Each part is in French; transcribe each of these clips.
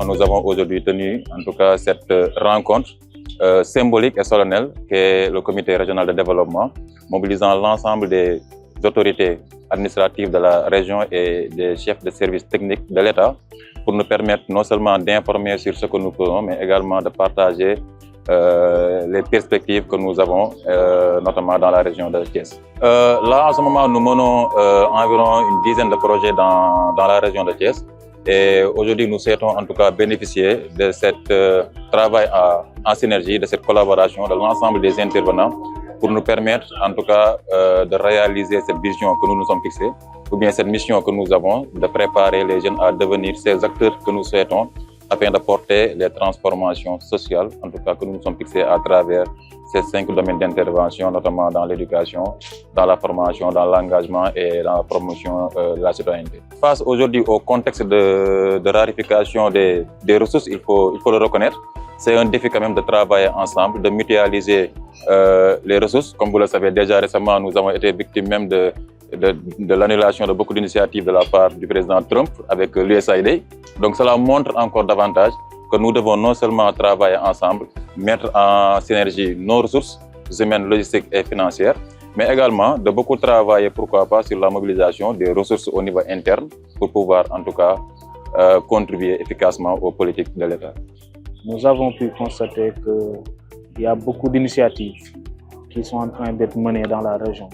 nous avons aujourd'hui tenu en tout cas cette rencontre symbolique et solennelle qu'est le comité régional de développement, mobilisant l'ensemble des autorités administratives de la région et des chefs de services techniques de l'État pour nous permettre non seulement d'informer sur ce que nous faisons, mais également de partager les perspectives que nous avons, notamment dans la région de Thiès. Là, en ce moment, nous menons environ une dizaine de projets dans la région de Thiès. Et aujourd'hui, nous souhaitons en tout cas bénéficier de ce travail en synergie, de cette collaboration de l'ensemble des intervenants pour nous permettre en tout cas de réaliser cette vision que nous nous sommes fixée, ou bien cette mission que nous avons, de préparer les jeunes à devenir ces acteurs que nous souhaitons afin de porter les transformations sociales, en tout cas que nous nous sommes fixés à travers ces 5 domaines d'intervention, notamment dans l'éducation, dans la formation, dans l'engagement et dans la promotion de la citoyenneté. Face aujourd'hui au contexte de rarification des ressources, il faut le reconnaître, c'est un défi quand même de travailler ensemble, de mutualiser les ressources. Comme vous le savez, déjà récemment, nous avons été victimes même de l'annulation de beaucoup d'initiatives de la part du président Trump avec l'USAID. Donc cela montre encore davantage que nous devons non seulement travailler ensemble, mettre en synergie nos ressources humaines, logistiques et financières, mais également de beaucoup travailler, pourquoi pas, sur la mobilisation des ressources au niveau interne pour pouvoir en tout cas contribuer efficacement aux politiques de l'État. Nous avons pu constater qu'il y a beaucoup d'initiatives qui sont en train d'être menées dans la région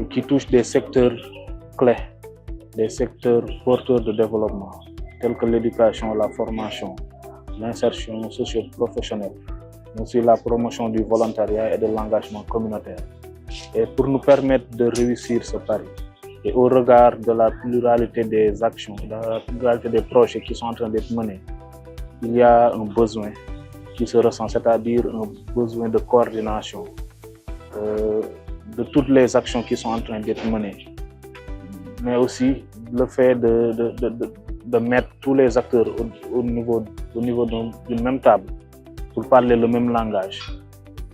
et qui touchent des secteurs clés, des secteurs porteurs de développement, tels que l'éducation, la formation, l'insertion socio-professionnelle, mais aussi la promotion du volontariat et de l'engagement communautaire. Et pour nous permettre de réussir ce pari, et au regard de la pluralité des actions, de la pluralité des projets qui sont en train d'être menés, il y a un besoin qui se ressent, c'est-à-dire un besoin de coordination de toutes les actions qui sont en train d'être menées, mais aussi le fait de mettre tous les acteurs au niveau d'une même table pour parler le même langage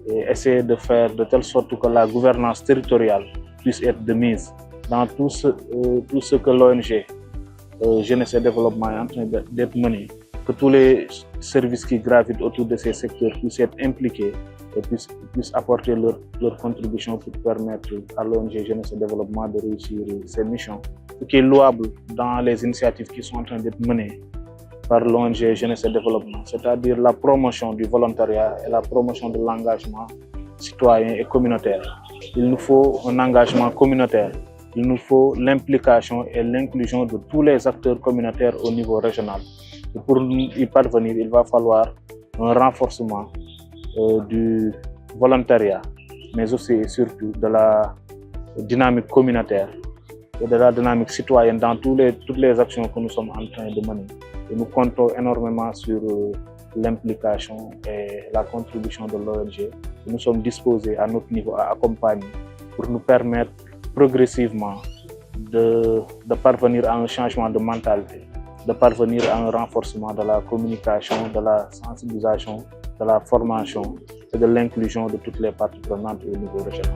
et essayer de faire de telle sorte que la gouvernance territoriale puisse être de mise dans tout ce que l'ONG Jeunesse et Développement est en train d'être mené, que tous les services qui gravitent autour de ces secteurs puissent être impliqués et puissent apporter leur contribution pour permettre à l'ONG Jeunesse et Développement de réussir ses missions. Ce qui est louable dans les initiatives qui sont en train d'être menées par l'ONG Jeunesse et Développement, c'est-à-dire la promotion du volontariat et la promotion de l'engagement citoyen et communautaire. Il nous faut un engagement communautaire, il nous faut l'implication et l'inclusion de tous les acteurs communautaires au niveau régional. Et pour y parvenir, il va falloir un renforcement du volontariat, mais aussi et surtout de la dynamique communautaire et de la dynamique citoyenne dans toutes les actions que nous sommes en train de mener. Et nous comptons énormément sur l'implication et la contribution de l'ONG. Nous sommes disposés à notre niveau à accompagner pour nous permettre progressivement de parvenir à un changement de mentalité, de parvenir à un renforcement de la communication, de la sensibilisation, de la formation et de l'inclusion de toutes les parties prenantes au niveau régional.